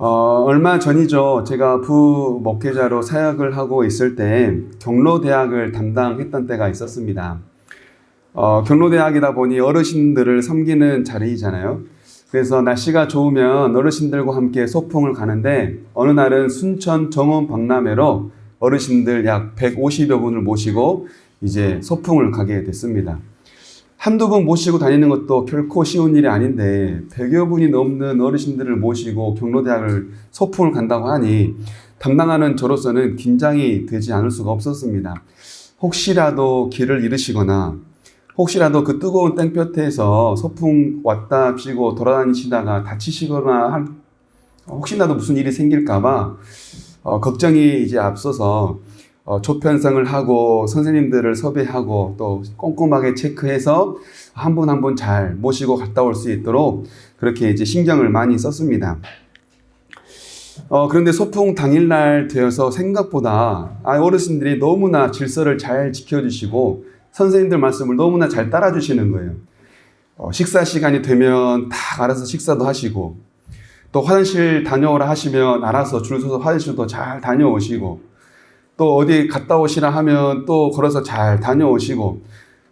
얼마 전이죠. 제가 부목회자로 사역을 하고 있을 때 경로대학을 담당했던 때가 있었습니다. 경로대학이다 보니 어르신들을 섬기는 자리이잖아요. 그래서 날씨가 좋으면 어르신들과 함께 소풍을 가는데 어느 날은 순천 정원 박람회로 어르신들 약 150여 분을 모시고 이제 소풍을 가게 됐습니다. 한두 분 모시고 다니는 것도 결코 쉬운 일이 아닌데 100여 분이 넘는 어르신들을 모시고 경로대학을 소풍을 간다고 하니 담당하는 저로서는 긴장이 되지 않을 수가 없었습니다. 혹시라도 길을 잃으시거나 혹시라도 그 뜨거운 땡볕에서 소풍 왔다 쉬고 돌아다니시다가 다치시거나 혹시라도 무슨 일이 생길까봐 걱정이 이제 앞서서 조편성을 하고 선생님들을 섭외하고 또 꼼꼼하게 체크해서 한 분 한 분 잘 모시고 갔다 올 수 있도록 그렇게 이제 신경을 많이 썼습니다. 그런데 소풍 당일날 되어서 생각보다 어르신들이 너무나 질서를 잘 지켜주시고 선생님들 말씀을 너무나 잘 따라주시는 거예요. 식사 시간이 되면 다 알아서 식사도 하시고 또 화장실 다녀오라 하시면 알아서 줄 서서 화장실도 잘 다녀오시고 또 어디 갔다 오시라 하면 또 걸어서 잘 다녀오시고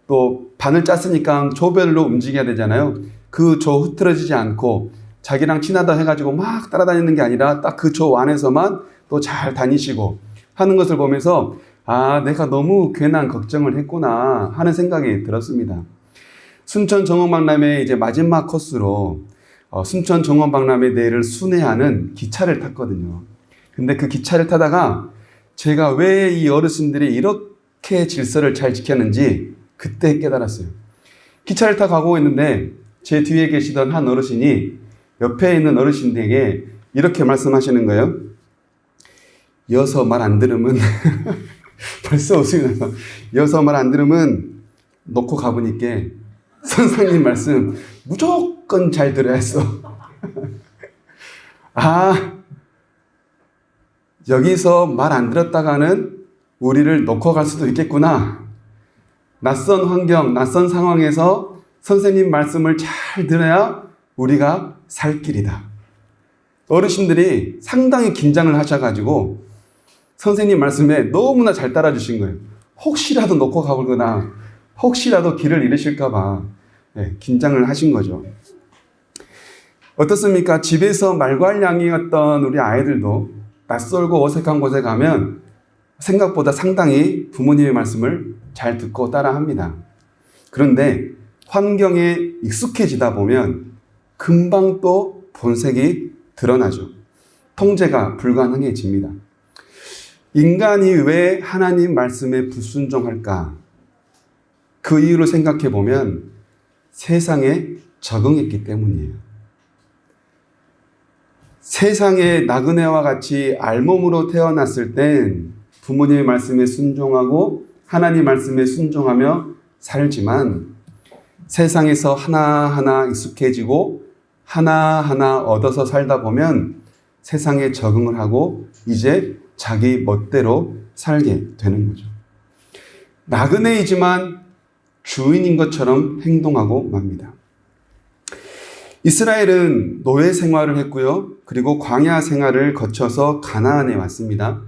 또 반을 짰으니까 조별로 움직여야 되잖아요. 그 조 흐트러지지 않고 자기랑 친하다 해가지고 막 따라다니는 게 아니라 딱 그 조 안에서만 또 잘 다니시고 하는 것을 보면서 내가 너무 괜한 걱정을 했구나 하는 생각이 들었습니다. 순천 정원박람회 이제 마지막 코스로 순천 정원박람회 내를 순회하는 기차를 탔거든요. 근데 그 기차를 타다가 제가 왜 이 어르신들이 이렇게 질서를 잘 지켰는지 그때 깨달았어요. 기차를 타고 가고 있는데 제 뒤에 계시던 한 어르신이 옆에 있는 어르신에게 이렇게 말씀하시는 거예요. 여서 말 안 들으면 벌써 웃음이 나서 여서 말 안 들으면 놓고 가보니까 선생님 말씀 무조건 잘 들어야 했어. 여기서 말 안 들었다가는 우리를 놓고 갈 수도 있겠구나. 낯선 환경, 낯선 상황에서 선생님 말씀을 잘 들어야 우리가 살 길이다. 어르신들이 상당히 긴장을 하셔가지고 선생님 말씀에 너무나 잘 따라주신 거예요. 혹시라도 놓고 가거나 혹시라도 길을 잃으실까봐 긴장을 하신 거죠. 어떻습니까? 집에서 말괄량이었던 우리 아이들도 낯설고 어색한 곳에 가면 생각보다 상당히 부모님의 말씀을 잘 듣고 따라합니다. 그런데 환경에 익숙해지다 보면 금방 또 본색이 드러나죠. 통제가 불가능해집니다. 인간이 왜 하나님 말씀에 불순종할까? 그 이유를 생각해 보면 세상에 적응했기 때문이에요. 세상에 나그네와 같이 알몸으로 태어났을 땐 부모님의 말씀에 순종하고 하나님 말씀에 순종하며 살지만 세상에서 하나하나 익숙해지고 하나하나 얻어서 살다 보면 세상에 적응을 하고 이제 자기 멋대로 살게 되는 거죠. 나그네이지만 주인인 것처럼 행동하고 맙니다. 이스라엘은 노예 생활을 했고요. 그리고 광야 생활을 거쳐서 가나안에 왔습니다.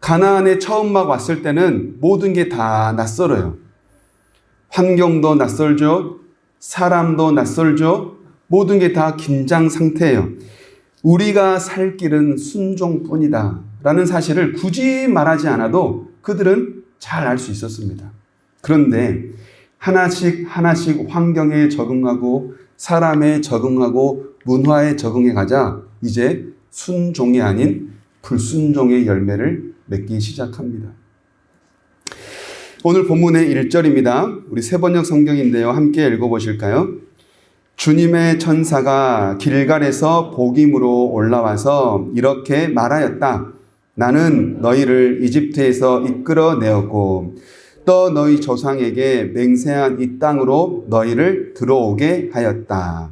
가나안에 처음 막 왔을 때는 모든 게 다 낯설어요. 환경도 낯설죠. 사람도 낯설죠. 모든 게 다 긴장 상태예요. 우리가 살 길은 순종뿐이다 라는 사실을 굳이 말하지 않아도 그들은 잘 알 수 있었습니다. 그런데 하나씩 하나씩 환경에 적응하고 사람에 적응하고 문화에 적응해 가자 이제 순종이 아닌 불순종의 열매를 맺기 시작합니다. 오늘 본문의 1절입니다. 우리 세번역 성경인데요. 함께 읽어보실까요? 주님의 천사가 길갈에서 복임으로 올라와서 이렇게 말하였다. 나는 너희를 이집트에서 이끌어내었고 또 너희 조상에게 맹세한 이 땅으로 너희를 들어오게 하였다.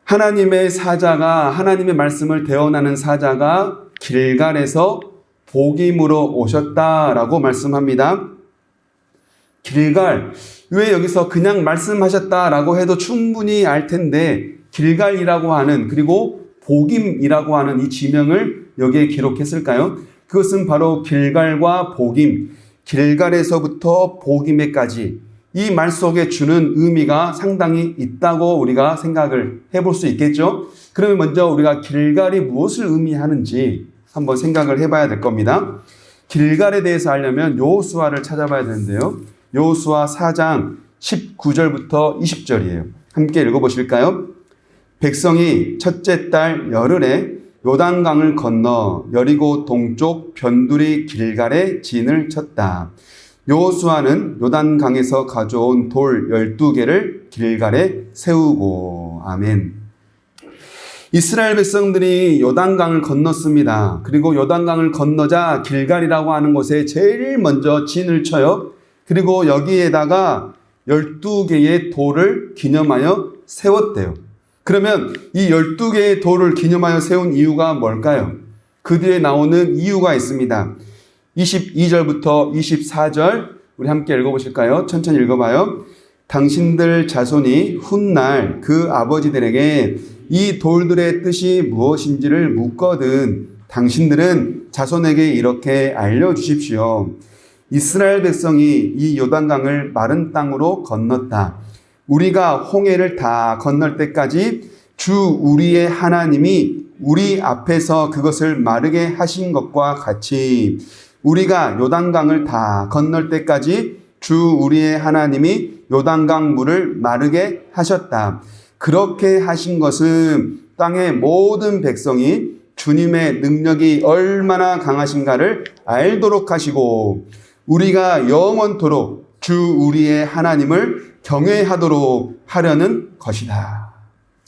하나님의 사자가 하나님의 말씀을 대언하는 사자가 길갈에서 복임으로 오셨다라고 말씀합니다. 길갈, 왜 여기서 그냥 말씀하셨다라고 해도 충분히 알 텐데 길갈이라고 하는 그리고 복임이라고 하는 이 지명을 여기에 기록했을까요? 그것은 바로 길갈과 복임, 길갈에서부터 복임에까지 이 말 속에 주는 의미가 상당히 있다고 우리가 생각을 해볼 수 있겠죠? 그러면 먼저 우리가 길갈이 무엇을 의미하는지 한번 생각을 해봐야 될 겁니다. 길갈에 대해서 알려면 여호수아를 찾아봐야 되는데요. 여호수아 4장 19절부터 20절이에요. 함께 읽어보실까요? 백성이 첫째 달 열흘에 요단강을 건너 여리고 동쪽 변두리 길갈에 진을 쳤다. 여호수아는 요단강에서 가져온 돌 12개를 길갈에 세우고. 아멘. 이스라엘 백성들이 요단강을 건넜습니다. 그리고 요단강을 건너자 길갈이라고 하는 곳에 제일 먼저 진을 쳐요. 그리고 여기에다가 12개의 돌을 기념하여 세웠대요. 그러면 이 12개의 돌을 기념하여 세운 이유가 뭘까요? 그 뒤에 나오는 이유가 있습니다. 22절부터 24절 우리 함께 읽어보실까요? 천천히 읽어봐요. 당신들 자손이 훗날 그 아버지들에게 이 돌들의 뜻이 무엇인지를 묻거든 당신들은 자손에게 이렇게 알려주십시오. 이스라엘 백성이 이 요단강을 마른 땅으로 건넜다. 우리가 홍해를 다 건널 때까지 주 우리의 하나님이 우리 앞에서 그것을 마르게 하신 것과 같이 우리가 요단강을 다 건널 때까지 주 우리의 하나님이 요단강 물을 마르게 하셨다. 그렇게 하신 것은 땅의 모든 백성이 주님의 능력이 얼마나 강하신가를 알도록 하시고 우리가 영원토록 주 우리의 하나님을 경외하도록 하려는 것이다.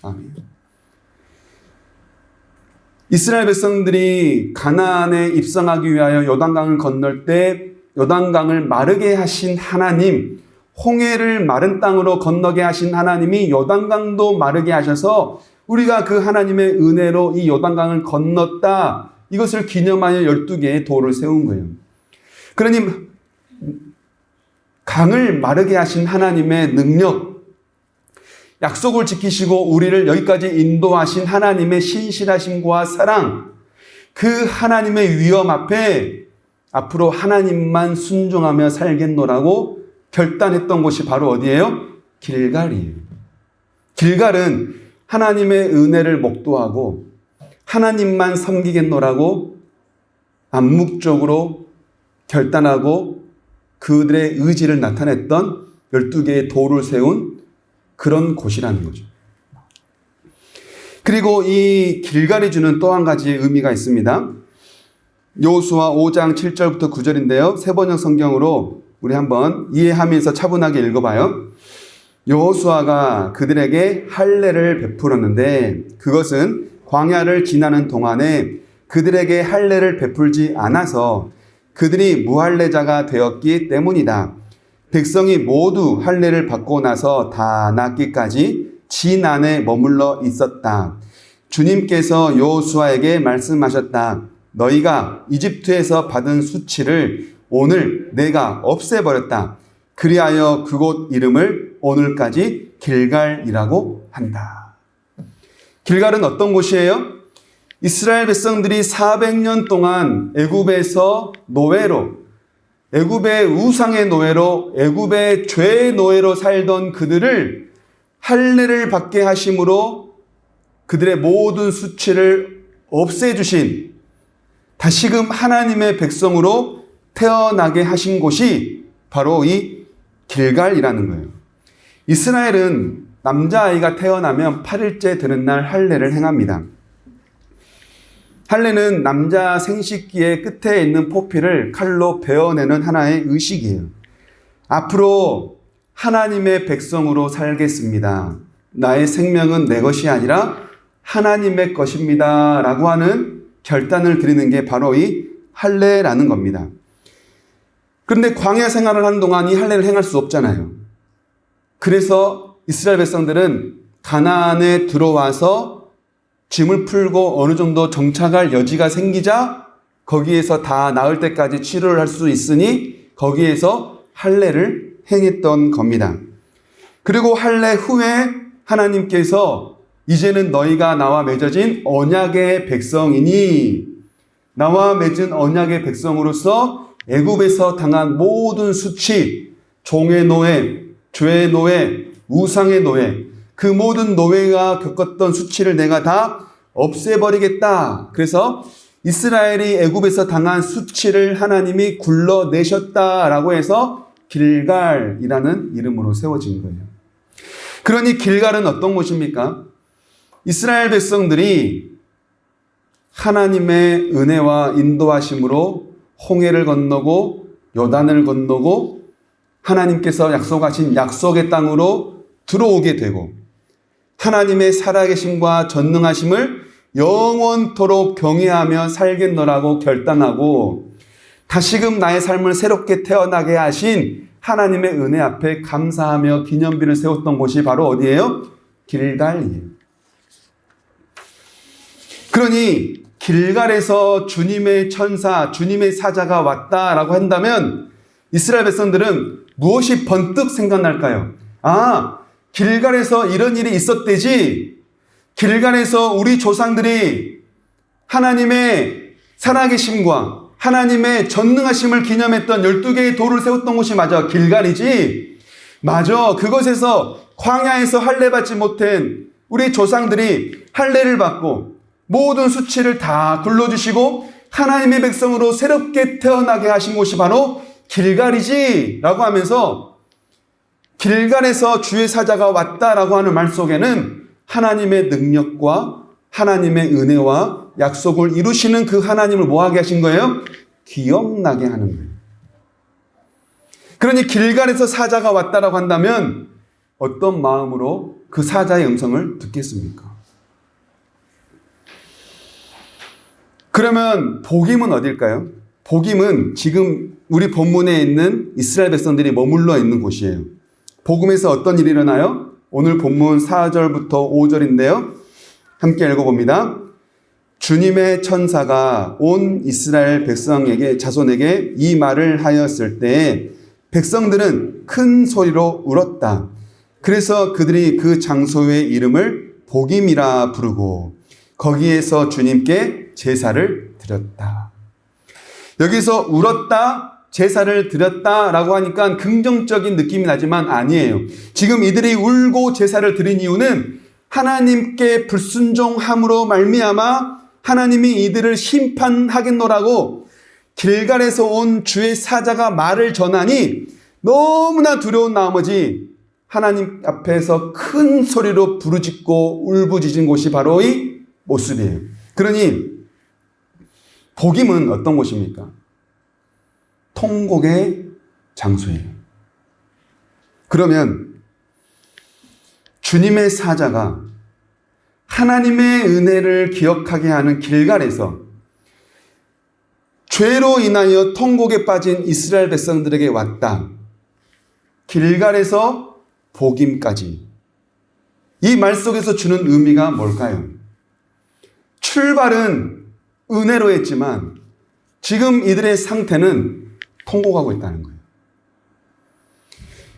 아멘. 이스라엘 백성들이 가나안에 입성하기 위하여 요단강을 건널 때 요단강을 마르게 하신 하나님, 홍해를 마른 땅으로 건너게 하신 하나님이 요단강도 마르게 하셔서 우리가 그 하나님의 은혜로 이 요단강을 건넜다. 이것을 기념하여 12개의 돌을 세운 거예요. 그러니 강을 마르게 하신 하나님의 능력, 약속을 지키시고 우리를 여기까지 인도하신 하나님의 신실하심과 사랑, 그 하나님의 위엄 앞에 앞으로 하나님만 순종하며 살겠노라고 결단했던 곳이 바로 어디예요? 길갈이에요. 길갈은 하나님의 은혜를 목도하고 하나님만 섬기겠노라고 암묵적으로 결단하고 그들의 의지를 나타냈던 12개의 돌을 세운 그런 곳이라는 거죠. 그리고 이 길갈이 주는 또 한 가지 의미가 있습니다. 여호수아 5장 7절부터 9절인데요. 세번역 성경으로 우리 한번 이해하면서 차분하게 읽어봐요. 여호수아가 그들에게 할례를 베풀었는데 그것은 광야를 지나는 동안에 그들에게 할례를 베풀지 않아서 그들이 무할례자가 되었기 때문이다. 백성이 모두 할례를 받고 나서 다 낫기까지 진 안에 머물러 있었다. 주님께서 여호수아에게 말씀하셨다. 너희가 이집트에서 받은 수치를 오늘 내가 없애버렸다. 그리하여 그곳 이름을 오늘까지 길갈이라고 한다. 길갈은 어떤 곳이에요? 이스라엘 백성들이 400년 동안 애굽에서 노예로, 애굽의 우상의 노예로, 애굽의 죄의 노예로 살던 그들을 할례를 받게 하심으로 그들의 모든 수치를 없애주신 다시금 하나님의 백성으로 태어나게 하신 곳이 바로 이 길갈이라는 거예요. 이스라엘은 남자아이가 태어나면 8일째 되는 날 할례를 행합니다. 할례는 남자 생식기의 끝에 있는 포피를 칼로 베어내는 하나의 의식이에요. 앞으로 하나님의 백성으로 살겠습니다. 나의 생명은 내 것이 아니라 하나님의 것입니다. 라고 하는 결단을 드리는 게 바로 이 할례라는 겁니다. 그런데 광야 생활을 하는 동안 이 할례를 행할 수 없잖아요. 그래서 이스라엘 백성들은 가나안에 들어와서 짐을 풀고 어느 정도 정착할 여지가 생기자 거기에서 다 나을 때까지 치료를 할 수 있으니 거기에서 할례를 행했던 겁니다. 그리고 할례 후에 하나님께서 이제는 너희가 나와 맺어진 언약의 백성이니 나와 맺은 언약의 백성으로서 애굽에서 당한 모든 수치, 종의 노예, 죄의 노예, 우상의 노예, 그 모든 노예가 겪었던 수치를 내가 다 없애버리겠다. 그래서 이스라엘이 애굽에서 당한 수치를 하나님이 굴러내셨다라고 해서 길갈이라는 이름으로 세워진 거예요. 그러니 길갈은 어떤 곳입니까? 이스라엘 백성들이 하나님의 은혜와 인도하심으로 홍해를 건너고 요단을 건너고 하나님께서 약속하신 약속의 땅으로 들어오게 되고 하나님의 살아계심과 전능하심을 영원토록 경외하며 살겠노라고 결단하고 다시금 나의 삶을 새롭게 태어나게 하신 하나님의 은혜 앞에 감사하며 기념비를 세웠던 곳이 바로 어디예요? 길갈이에요. 그러니 길갈에서 주님의 천사, 주님의 사자가 왔다라고 한다면 이스라엘 백성들은 무엇이 번뜩 생각날까요? 아, 길갈에서 이런 일이 있었대지. 길갈에서 우리 조상들이 하나님의 살아계심과 하나님의 전능하심을 기념했던 12개의 돌을 세웠던 곳이 맞아. 길갈이지. 맞아. 그것에서 광야에서 할례 받지 못한 우리 조상들이 할례를 받고 모든 수치를 다 굴러주시고 하나님의 백성으로 새롭게 태어나게 하신 곳이 바로 길갈이지 라고 하면서 길갈에서 주의 사자가 왔다라고 하는 말 속에는 하나님의 능력과 하나님의 은혜와 약속을 이루시는 그 하나님을 뭐하게 하신 거예요? 기억나게 하는 거예요. 그러니 길갈에서 사자가 왔다라고 한다면 어떤 마음으로 그 사자의 음성을 듣겠습니까? 그러면 복임은 어딜까요? 복임은 지금 우리 본문에 있는 이스라엘 백성들이 머물러 있는 곳이에요. 복음에서 어떤 일이 일어나요? 오늘 본문 4절부터 5절인데요. 함께 읽어봅니다. 주님의 천사가 온 이스라엘 백성에게 자손에게 이 말을 하였을 때 백성들은 큰 소리로 울었다. 그래서 그들이 그 장소의 이름을 복임이라 부르고 거기에서 주님께 제사를 드렸다. 여기서 울었다, 제사를 드렸다라고 하니까 긍정적인 느낌이 나지만 아니에요. 지금 이들이 울고 제사를 드린 이유는 하나님께 불순종함으로 말미암아 하나님이 이들을 심판하겠노라고 길갈에서 온 주의 사자가 말을 전하니 너무나 두려운 나머지 하나님 앞에서 큰 소리로 부르짖고 울부짖은 곳이 바로 이 모습이에요. 그러니 복임은 어떤 곳입니까? 통곡의 장소예요. 그러면 주님의 사자가 하나님의 은혜를 기억하게 하는 길갈에서 죄로 인하여 통곡에 빠진 이스라엘 백성들에게 왔다. 길갈에서 복임까지. 이 말 속에서 주는 의미가 뭘까요? 출발은 은혜로 했지만 지금 이들의 상태는 통곡하고 있다는 거예요.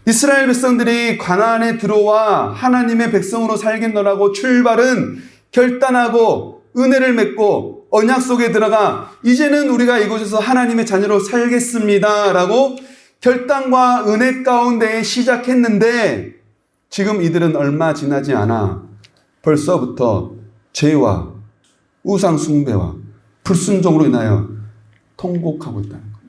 이스라엘 백성들이 가나안에 들어와 하나님의 백성으로 살겠노라고 출발은 결단하고 은혜를 맺고 언약 속에 들어가 이제는 우리가 이곳에서 하나님의 자녀로 살겠습니다 라고 결단과 은혜 가운데 시작했는데 지금 이들은 얼마 지나지 않아 벌써부터 죄와 우상 숭배와 불순종으로 인하여 통곡하고 있다는 거예요.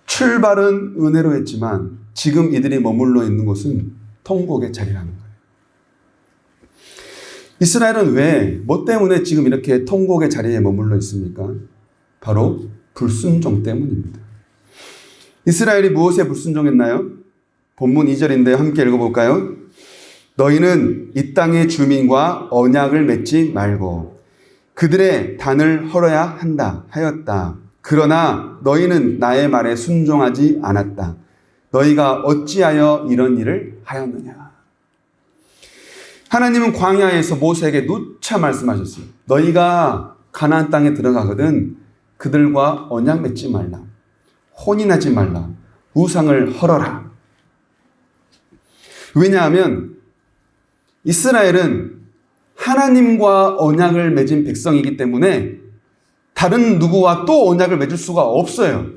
출발은 은혜로 했지만 지금 이들이 머물러 있는 곳은 통곡의 자리라는 거예요. 이스라엘은 왜, 뭐 때문에 지금 이렇게 통곡의 자리에 머물러 있습니까? 바로 불순종 때문입니다. 이스라엘이 무엇에 불순종했나요? 본문 2절인데요. 함께 읽어볼까요? 너희는 이 땅의 주민과 언약을 맺지 말고 그들의 단을 헐어야 한다 하였다. 그러나 너희는 나의 말에 순종하지 않았다. 너희가 어찌하여 이런 일을 하였느냐. 하나님은 광야에서 모세에게 누차 말씀하셨어요. 너희가 가나안 땅에 들어가거든 그들과 언약 맺지 말라. 혼인하지 말라. 우상을 헐어라. 왜냐하면 이스라엘은 하나님과 언약을 맺은 백성이기 때문에 다른 누구와 또 언약을 맺을 수가 없어요.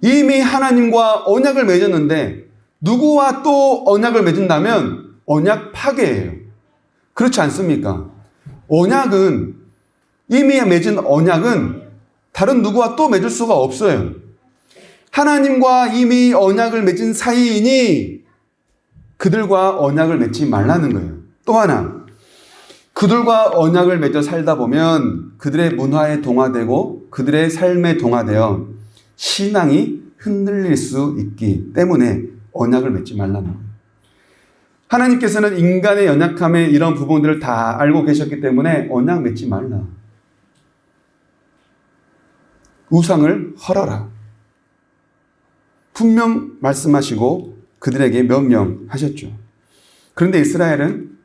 이미 하나님과 언약을 맺었는데 누구와 또 언약을 맺은다면 언약 파괴예요. 그렇지 않습니까? 언약은, 이미 맺은 언약은 다른 누구와 또 맺을 수가 없어요. 하나님과 이미 언약을 맺은 사이이니 그들과 언약을 맺지 말라는 거예요. 또 하나, 그들과 언약을 맺어 살다 보면 그들의 문화에 동화되고 그들의 삶에 동화되어 신앙이 흔들릴 수 있기 때문에 언약을 맺지 말라는 거예요. 하나님께서는 인간의 연약함의 이런 부분들을 다 알고 계셨기 때문에 언약 맺지 말라. 우상을 헐어라. 분명 말씀하시고 그들에게 명령하셨죠. 그런데 이스라엘은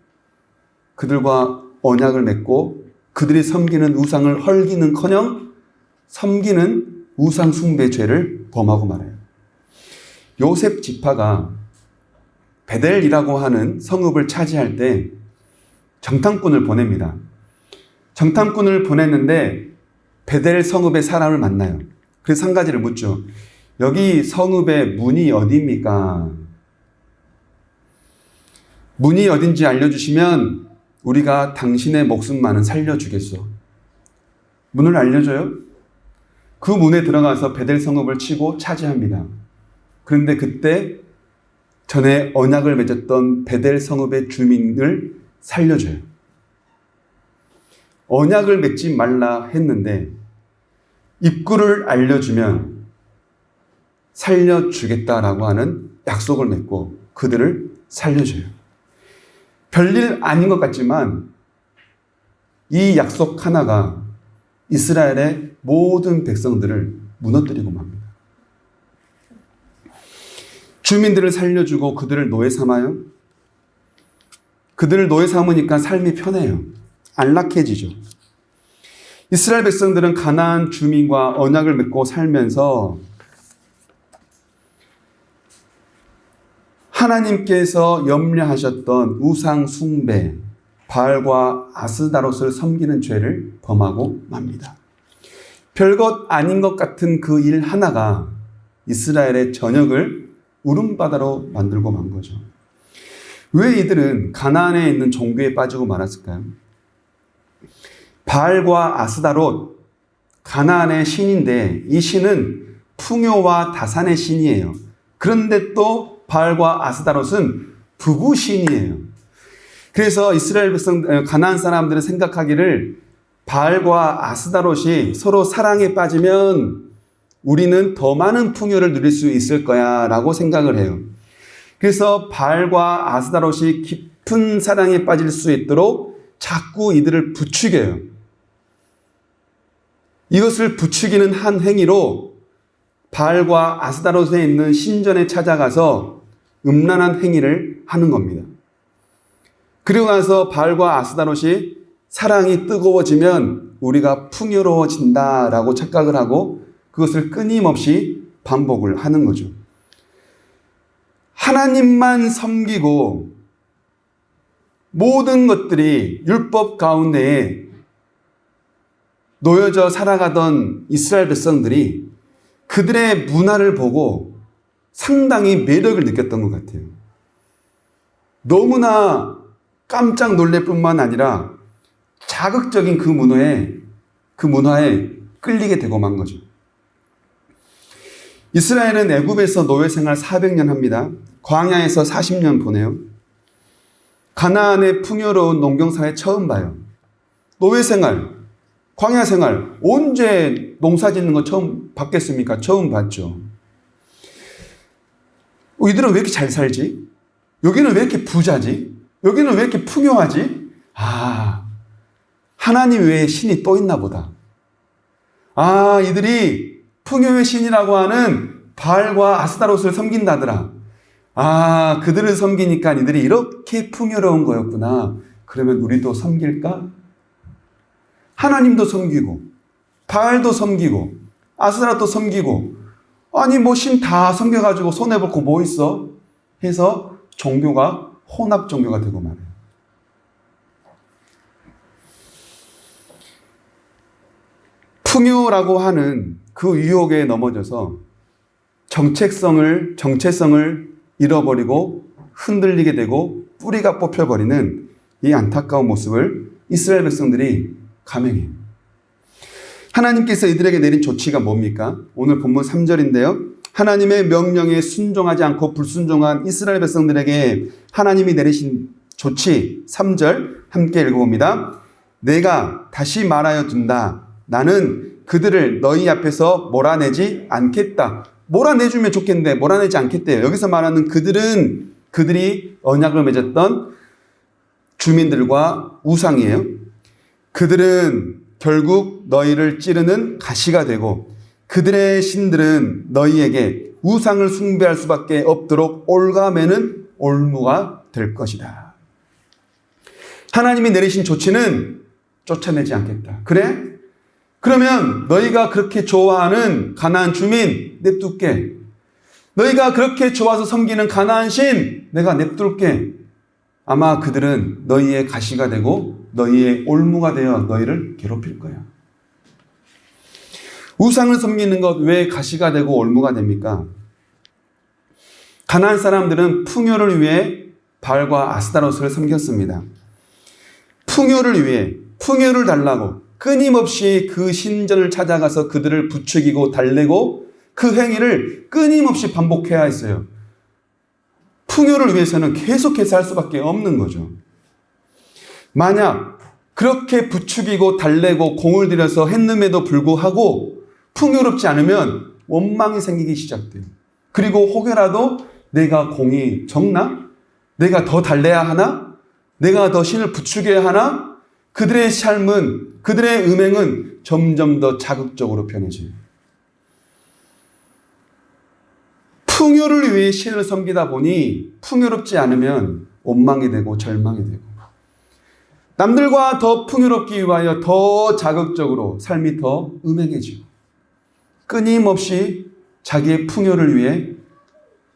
그들과 언약을 맺고 그들이 섬기는 우상을 헐기는커녕 섬기는 우상 숭배 죄를 범하고 말아요. 요셉 지파가 베델이라고 하는 성읍을 차지할 때 정탐꾼을 보냅니다. 정탐꾼을 보냈는데 베델 성읍의 사람을 만나요. 그래서 한 가지를 묻죠. 여기 성읍의 문이 어디입니까? 문이 어딘지 알려주시면 우리가 당신의 목숨만은 살려주겠소. 문을 알려줘요? 그 문에 들어가서 베델 성읍을 치고 차지합니다. 그런데 그때 전에 언약을 맺었던 베델 성읍의 주민을 살려줘요. 언약을 맺지 말라 했는데 입구를 알려주면 살려주겠다라고 하는 약속을 맺고 그들을 살려줘요. 별일 아닌 것 같지만 이 약속 하나가 이스라엘의 모든 백성들을 무너뜨리고 맙니다. 주민들을 살려주고 그들을 노예 삼아요. 그들을 노예 삼으니까 삶이 편해요. 안락해지죠. 이스라엘 백성들은 가나안 주민과 언약을 맺고 살면서 하나님께서 염려하셨던 우상 숭배, 바알과 아스다롯을 섬기는 죄를 범하고 맙니다. 별것 아닌 것 같은 그 일 하나가 이스라엘의 전역을 울음바다로 만들고 만 거죠. 왜 이들은 가나안에 있는 종교에 빠지고 말았을까요? 바알과 아스다롯, 가나안의 신인데 이 신은 풍요와 다산의 신이에요. 그런데 또 바알과 아스다롯은 부부 신이에요. 그래서 이스라엘 백성, 가나안 사람들은 생각하기를 바알과 아스다롯이 서로 사랑에 빠지면 우리는 더 많은 풍요를 누릴 수 있을 거야 라고 생각을 해요. 그래서 바알과 아스다롯이 깊은 사랑에 빠질 수 있도록 자꾸 이들을 부추겨요. 이것을 부추기는 한 행위로 바알과 아스다롯에 있는 신전에 찾아가서 음란한 행위를 하는 겁니다. 그리고 나서 바알과 아스다롯이 사랑이 뜨거워지면 우리가 풍요로워진다라고 착각을 하고 그것을 끊임없이 반복을 하는 거죠. 하나님만 섬기고 모든 것들이 율법 가운데에 놓여져 살아가던 이스라엘 백성들이 그들의 문화를 보고 상당히 매력을 느꼈던 것 같아요. 너무나 깜짝 놀랄 뿐만 아니라 자극적인 그 문화에 끌리게 되고 만 거죠. 이스라엘은 애굽에서 노예 생활 400년 합니다. 광야에서 40년 보내요. 가나안의 풍요로운 농경사회 처음 봐요. 노예 생활, 광야 생활, 언제 농사 짓는 거 처음 봤겠습니까? 처음 봤죠. 이들은 왜 이렇게 잘 살지? 여기는 왜 이렇게 부자지? 여기는 왜 이렇게 풍요하지? 하나님 외에 신이 또 있나 보다. 이들이 풍요의 신이라고 하는 바알과 아스다롯을 섬긴다더라. 그들을 섬기니까 이들이 이렇게 풍요로운 거였구나. 그러면 우리도 섬길까? 하나님도 섬기고 바알도 섬기고 아스다롯도 섬기고 뭐 신 다 섬겨가지고 손해볼 거 뭐 있어? 해서 종교가 혼합 종교가 되고 말해요. 풍요라고 하는 그 유혹에 넘어져서 정체성을 잃어버리고 흔들리게 되고 뿌리가 뽑혀버리는 이 안타까운 모습을 이스라엘 백성들이 감행해요. 하나님께서 이들에게 내린 조치가 뭡니까? 오늘 본문 3절인데요. 하나님의 명령에 순종하지 않고 불순종한 이스라엘 백성들에게 하나님이 내리신 조치 3절 함께 읽어봅니다. 내가 다시 말하여 둔다. 나는 그들을 너희 앞에서 몰아내지 않겠다. 몰아내주면 좋겠는데 몰아내지 않겠대요. 여기서 말하는 그들은 그들이 언약을 맺었던 주민들과 우상이에요. 그들은 결국 너희를 찌르는 가시가 되고 그들의 신들은 너희에게 우상을 숭배할 수밖에 없도록 올가매는 올무가 될 것이다. 하나님이 내리신 조치는 쫓아내지 않겠다. 그래? 그러면 너희가 그렇게 좋아하는 가나안 주민 냅둘게. 너희가 그렇게 좋아서 섬기는 가나안 신 내가 냅둘게. 아마 그들은 너희의 가시가 되고 너희의 올무가 되어 너희를 괴롭힐 거야. 우상을 섬기는 것 왜 가시가 되고 올무가 됩니까? 가나안 사람들은 풍요를 위해 바알과 아스타로스를 섬겼습니다. 풍요를 위해 풍요를 달라고 끊임없이 그 신전을 찾아가서 그들을 부추기고 달래고 그 행위를 끊임없이 반복해야 했어요. 풍요를 위해서는 계속해서 할 수밖에 없는 거죠. 만약 그렇게 부추기고 달래고 공을 들여서 했음에도 불구하고 풍요롭지 않으면 원망이 생기기 시작돼요. 그리고 혹여라도 내가 공이 적나? 내가 더 달래야 하나? 내가 더 신을 부추겨야 하나? 그들의 삶은, 그들의 음행은 점점 더 자극적으로 변해져요. 풍요를 위해 신을 섬기다 보니 풍요롭지 않으면 원망이 되고 절망이 되고 남들과 더 풍요롭기 위하여 더 자극적으로 삶이 더 음행해지고 끊임없이 자기의 풍요를 위해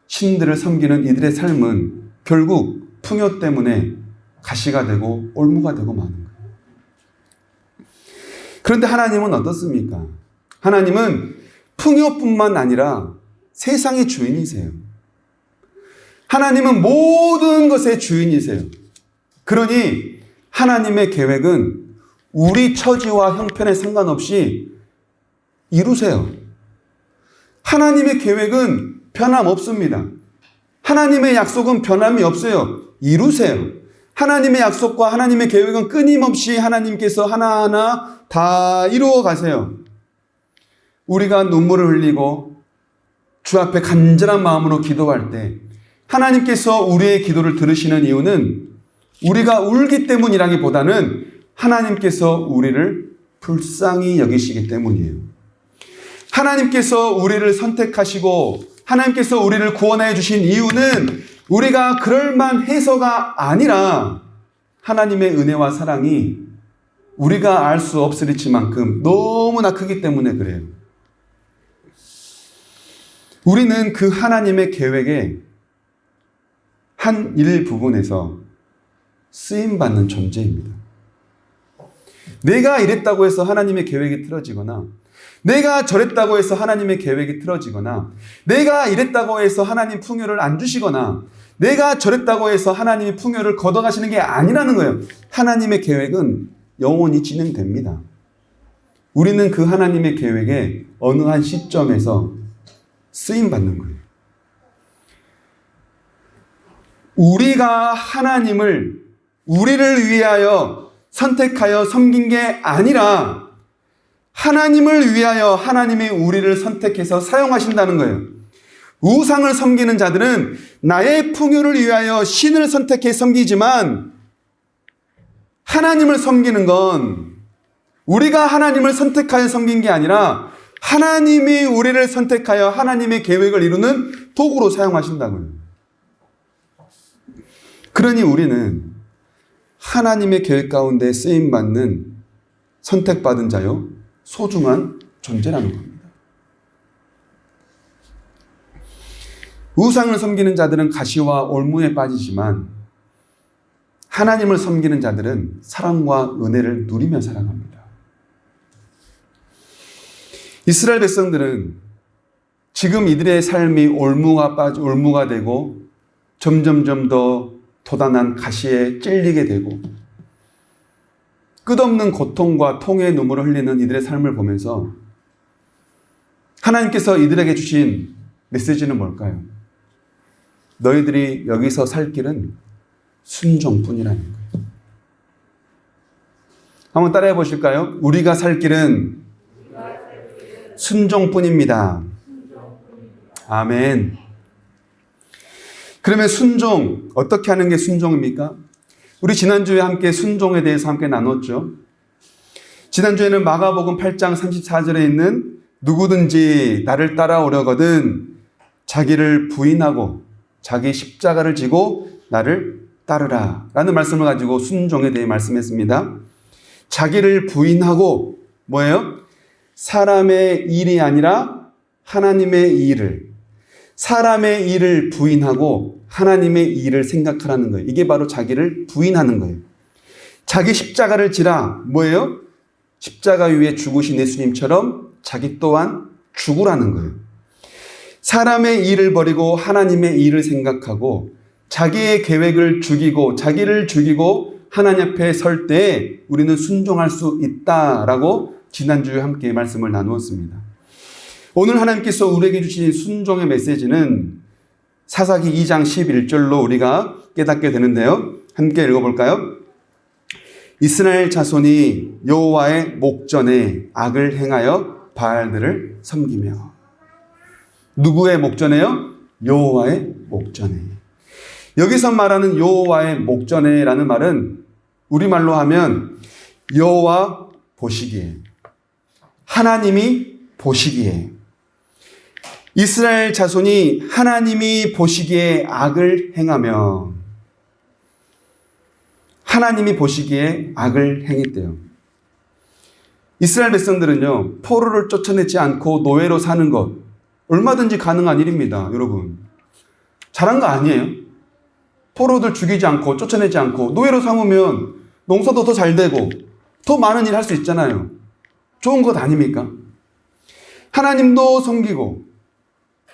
신들을 섬기는 이들의 삶은 결국 풍요 때문에 가시가 되고 올무가 되고 마는 거예요. 그런데 하나님은 어떻습니까? 하나님은 풍요뿐만 아니라 세상의 주인이세요. 하나님은 모든 것의 주인이세요. 그러니 하나님의 계획은 우리 처지와 형편에 상관없이 이루세요. 하나님의 계획은 변함없습니다. 하나님의 약속은 변함이 없어요. 이루세요. 하나님의 약속과 하나님의 계획은 끊임없이 하나님께서 하나하나 다 이루어 가세요. 우리가 눈물을 흘리고 주 앞에 간절한 마음으로 기도할 때 하나님께서 우리의 기도를 들으시는 이유는 우리가 울기 때문이라기보다는 하나님께서 우리를 불쌍히 여기시기 때문이에요. 하나님께서 우리를 선택하시고 하나님께서 우리를 구원해 주신 이유는 우리가 그럴만해서가 아니라 하나님의 은혜와 사랑이 우리가 알 수 없으리만큼 너무나 크기 때문에 그래요. 우리는 그 하나님의 계획의 한 일부분에서 쓰임받는 존재입니다. 내가 이랬다고 해서 하나님의 계획이 틀어지거나 내가 저랬다고 해서 하나님의 계획이 틀어지거나 내가 이랬다고 해서 하나님 풍요를 안 주시거나 내가 저랬다고 해서 하나님이 풍요를 걷어가시는 게 아니라는 거예요. 하나님의 계획은 영원히 진행됩니다. 우리는 그 하나님의 계획에 어느 한 시점에서 쓰임받는 거예요. 우리가 하나님을 우리를 위하여 선택하여 섬긴 게 아니라 하나님을 위하여 하나님이 우리를 선택해서 사용하신다는 거예요. 우상을 섬기는 자들은 나의 풍요를 위하여 신을 선택해 섬기지만 하나님을 섬기는 건 우리가 하나님을 선택하여 섬긴 게 아니라 하나님이 우리를 선택하여 하나님의 계획을 이루는 도구로 사용하신다고요. 그러니 우리는 하나님의 계획 가운데 쓰임받는 선택받은 자요 소중한 존재라는 겁니다. 우상을 섬기는 자들은 가시와 올무에 빠지지만 하나님을 섬기는 자들은 사랑과 은혜를 누리며 살아갑니다. 이스라엘 백성들은 지금 이들의 삶이 올무가 되고 점점점 더 도단한 가시에 찔리게 되고 끝없는 고통과 통의 눈물을 흘리는 이들의 삶을 보면서 하나님께서 이들에게 주신 메시지는 뭘까요? 너희들이 여기서 살 길은 순종뿐이라는 거예요. 한번 따라해 보실까요? 우리가 살 길은 순종뿐입니다. 아멘. 그러면 순종, 어떻게 하는 게 순종입니까? 우리 지난주에 함께 순종에 대해서 함께 나눴죠. 지난주에는 마가복음 8장 34절에 있는 누구든지 나를 따라오려거든 자기를 부인하고 자기 십자가를 지고 나를 따르라 라는 말씀을 가지고 순종에 대해 말씀했습니다. 자기를 부인하고 뭐예요? 사람의 일이 아니라 하나님의 일을, 사람의 일을 부인하고 하나님의 일을 생각하라는 거예요. 이게 바로 자기를 부인하는 거예요. 자기 십자가를 지라 뭐예요? 십자가 위에 죽으신 예수님처럼 자기 또한 죽으라는 거예요. 사람의 일을 버리고 하나님의 일을 생각하고 자기의 계획을 죽이고 자기를 죽이고 하나님 앞에 설 때 우리는 순종할 수 있다라고 지난주에 함께 말씀을 나누었습니다. 오늘 하나님께서 우리에게 주신 순종의 메시지는 사사기 2장 11절로 우리가 깨닫게 되는데요. 함께 읽어볼까요? 이스라엘 자손이 여호와의 목전에 악을 행하여 바알들을 섬기며. 누구의 목전에요? 여호와의 목전에. 여기서 말하는 여호와의 목전에라는 말은 우리말로 하면 여호와 보시기에, 하나님이 보시기에, 이스라엘 자손이 하나님이 보시기에 악을 행하며, 하나님이 보시기에 악을 행했대요. 이스라엘 백성들은요, 포로를 쫓아내지 않고 노예로 사는 것 얼마든지 가능한 일입니다. 여러분 잘한 거 아니에요? 포로들 죽이지 않고 쫓아내지 않고 노예로 삼으면 농사도 더 잘 되고 더 많은 일 할 수 있잖아요. 좋은 것 아닙니까? 하나님도 섬기고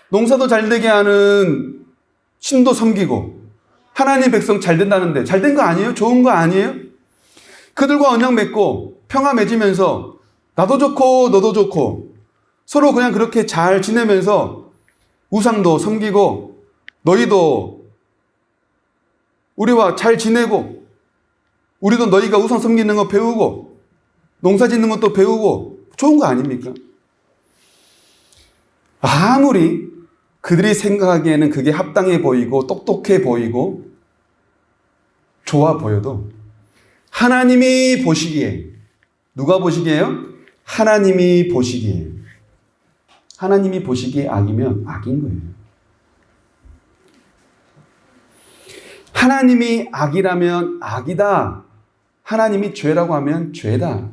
농사도 잘 되게 하는 신도 섬기고 하나님 백성 잘 된다는데 잘 된 거 아니에요? 좋은 거 아니에요? 그들과 언약 맺고 평화 맺으면서 나도 좋고 너도 좋고 서로 그냥 그렇게 잘 지내면서 우상도 섬기고 너희도 우리와 잘 지내고 우리도 너희가 우상 섬기는 거 배우고 농사 짓는 것도 배우고 좋은 거 아닙니까? 아무리 그들이 생각하기에는 그게 합당해 보이고 똑똑해 보이고 좋아 보여도 하나님이 보시기에, 누가 보시기에요? 하나님이 보시기에, 하나님이 보시기에 악이면 악인 거예요. 하나님이 악이라면 악이다. 하나님이 죄라고 하면 죄다.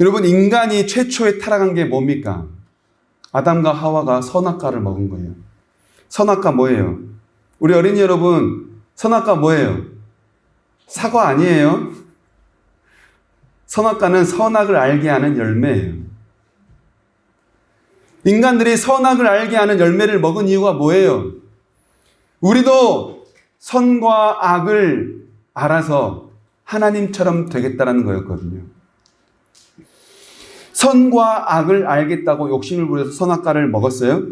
여러분, 인간이 최초에 타락한 게 뭡니까? 아담과 하와가 선악과를 먹은 거예요. 선악과 뭐예요? 우리 어린이 여러분, 선악과 뭐예요? 사과 아니에요? 선악과는 선악을 알게 하는 열매예요. 인간들이 선악을 알게 하는 열매를 먹은 이유가 뭐예요? 우리도 선과 악을 알아서 하나님처럼 되겠다는 거였거든요. 선과 악을 알겠다고 욕심을 부려서 선악과를 먹었어요.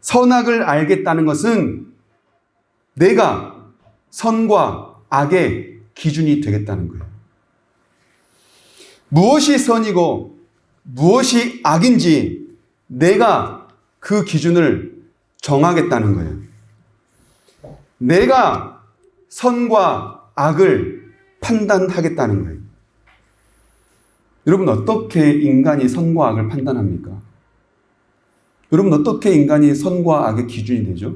선악을 알겠다는 것은 내가 선과 악의 기준이 되겠다는 거예요. 무엇이 선이고 무엇이 악인지 내가 그 기준을 정하겠다는 거예요. 내가 선과 악을 판단하겠다는 거예요. 여러분, 어떻게 인간이 선과 악을 판단합니까? 여러분, 어떻게 인간이 선과 악의 기준이 되죠?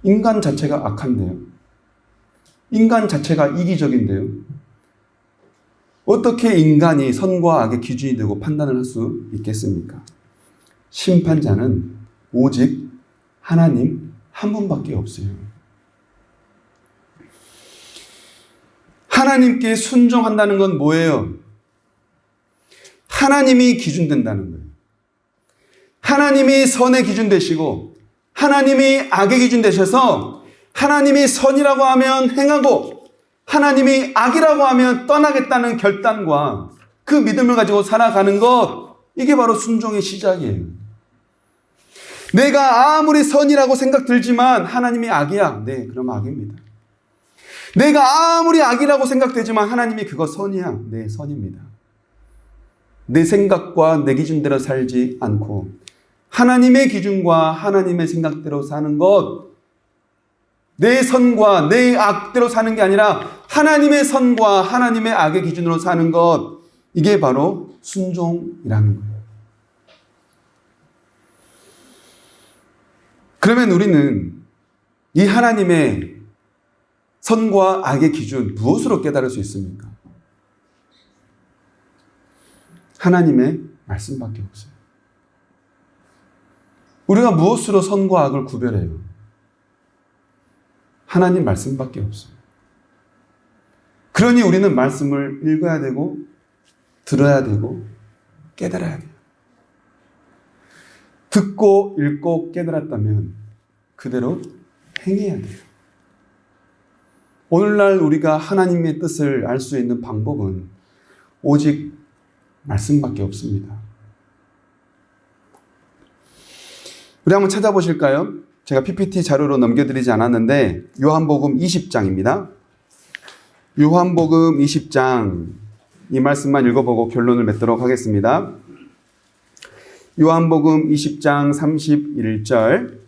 인간 자체가 악한데요. 인간 자체가 이기적인데요. 어떻게 인간이 선과 악의 기준이 되고 판단을 할 수 있겠습니까? 심판자는 오직 하나님 한 분밖에 없어요. 하나님께 순종한다는 건 뭐예요? 하나님이 기준 된다는 거예요. 하나님이 선의 기준 되시고 하나님이 악의 기준 되셔서 하나님이 선이라고 하면 행하고 하나님이 악이라고 하면 떠나겠다는 결단과 그 믿음을 가지고 살아가는 것, 이게 바로 순종의 시작이에요. 내가 아무리 선이라고 생각 들지만 하나님이 악이야. 네, 그럼 악입니다. 내가 아무리 악이라고 생각되지만 하나님이 그거 선이야. 네, 선입니다. 내 생각과 내 기준대로 살지 않고 하나님의 기준과 하나님의 생각대로 사는 것, 내 선과 내 악대로 사는 게 아니라 하나님의 선과 하나님의 악의 기준으로 사는 것, 이게 바로 순종이라는 거예요. 그러면 우리는 이 하나님의 선과 악의 기준 무엇으로 깨달을 수 있습니까? 하나님의 말씀밖에 없어요. 우리가 무엇으로 선과 악을 구별해요? 하나님 말씀밖에 없어요. 그러니 우리는 말씀을 읽어야 되고 들어야 되고 깨달아야 돼요. 듣고 읽고 깨달았다면 그대로 행해야 돼요. 오늘날 우리가 하나님의 뜻을 알 수 있는 방법은 오직 말씀밖에 없습니다. 우리 한번 찾아보실까요? 제가 PPT 자료로 넘겨드리지 않았는데 요한복음 20장입니다. 요한복음 20장, 이 말씀만 읽어보고 결론을 맺도록 하겠습니다. 요한복음 20장 31절,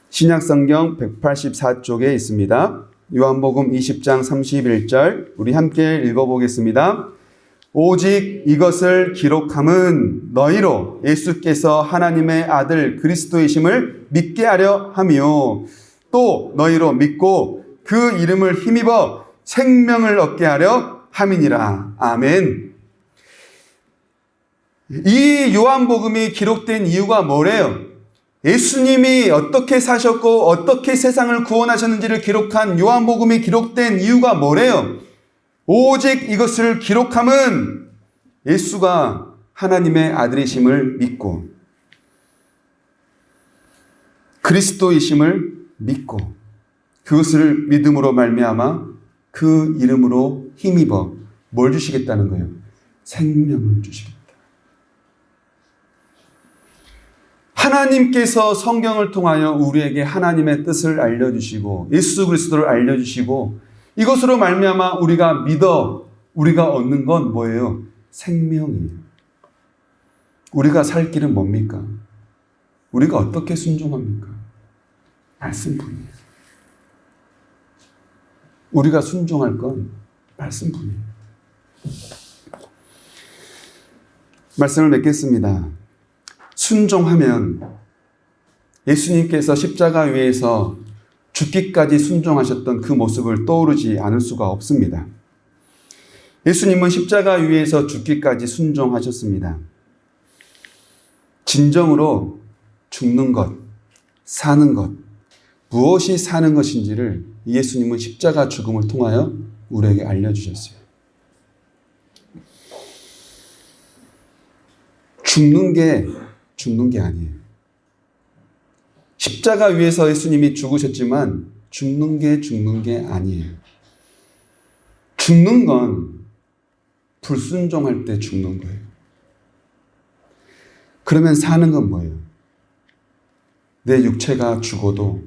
신약성경 184쪽에 있습니다. 요한복음 20장 31절, 우리 함께 읽어보겠습니다. 오직 이것을 기록함은 너희로 예수께서 하나님의 아들 그리스도이심을 믿게 하려 함이요, 또 너희로 믿고 그 이름을 힘입어 생명을 얻게 하려 함이니라. 아멘. 이 요한복음이 기록된 이유가 뭐래요? 예수님이 어떻게 사셨고 어떻게 세상을 구원하셨는지를 기록한 요한복음이 기록된 이유가 뭐래요? 오직 이것을 기록함은 예수가 하나님의 아들이심을 믿고 그리스도이심을 믿고 그것을 믿음으로 말미암아 그 이름으로 힘입어 뭘 주시겠다는 거예요? 생명을 주시겠다. 하나님께서 성경을 통하여 우리에게 하나님의 뜻을 알려주시고 예수 그리스도를 알려주시고 이것으로 말미암아 우리가 믿어 우리가 얻는 건 뭐예요? 생명이에요. 우리가 살 길은 뭡니까? 우리가 어떻게 순종합니까? 말씀뿐이에요. 우리가 순종할 건 말씀뿐이에요. 말씀을 맺겠습니다. 순종하면 예수님께서 십자가 위에서 죽기까지 순종하셨던 그 모습을 떠오르지 않을 수가 없습니다. 예수님은 십자가 위에서 죽기까지 순종하셨습니다. 진정으로 죽는 것, 사는 것, 무엇이 사는 것인지를 예수님은 십자가 죽음을 통하여 우리에게 알려주셨어요. 죽는 게 아니에요. 십자가 위에서 예수님이 죽으셨지만 죽는 게 아니에요. 죽는 건 불순종할 때 죽는 거예요. 그러면 사는 건 뭐예요? 내 육체가 죽어도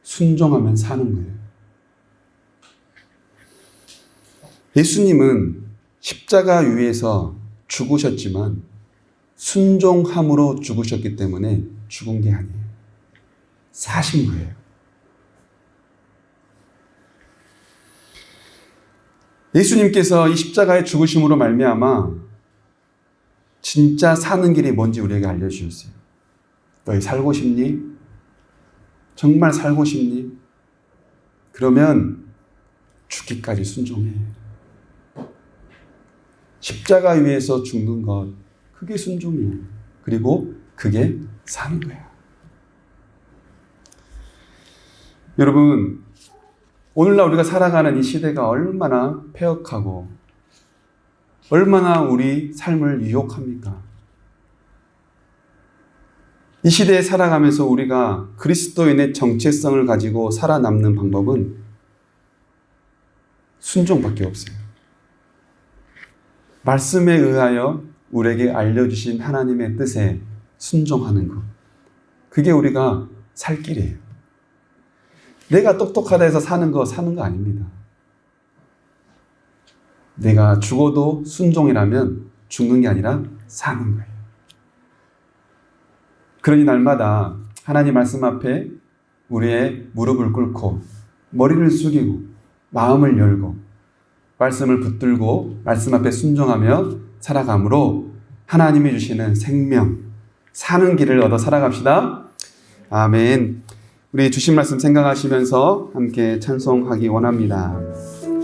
순종하면 사는 거예요. 예수님은 십자가 위에서 죽으셨지만 순종함으로 죽으셨기 때문에 죽은 게 아니에요. 사신 거예요. 예수님께서 이 십자가의 죽으심으로 말미암아 진짜 사는 길이 뭔지 우리에게 알려주셨어요. 너희 살고 싶니? 정말 살고 싶니? 그러면 죽기까지 순종해. 십자가 위에서 죽는 것, 그게 순종이야. 그리고 그게 사는 거야. 여러분, 오늘날 우리가 살아가는 이 시대가 얼마나 폐역하고 얼마나 우리 삶을 유혹합니까? 이 시대에 살아가면서 우리가 그리스도인의 정체성을 가지고 살아남는 방법은 순종밖에 없어요. 말씀에 의하여 우리에게 알려주신 하나님의 뜻에 순종하는 것. 그게 우리가 살 길이에요. 내가 똑똑하다 해서 사는 거 아닙니다. 내가 죽어도 순종이라면 죽는 게 아니라 사는 거예요. 그러니 날마다 하나님 말씀 앞에 우리의 무릎을 꿇고 머리를 숙이고 마음을 열고 말씀을 붙들고 말씀 앞에 순종하며 살아감으로 하나님이 주시는 생명, 사는 길을 얻어 살아갑시다. 아멘. 우리 주신 말씀 생각하시면서 함께 찬송하기 원합니다.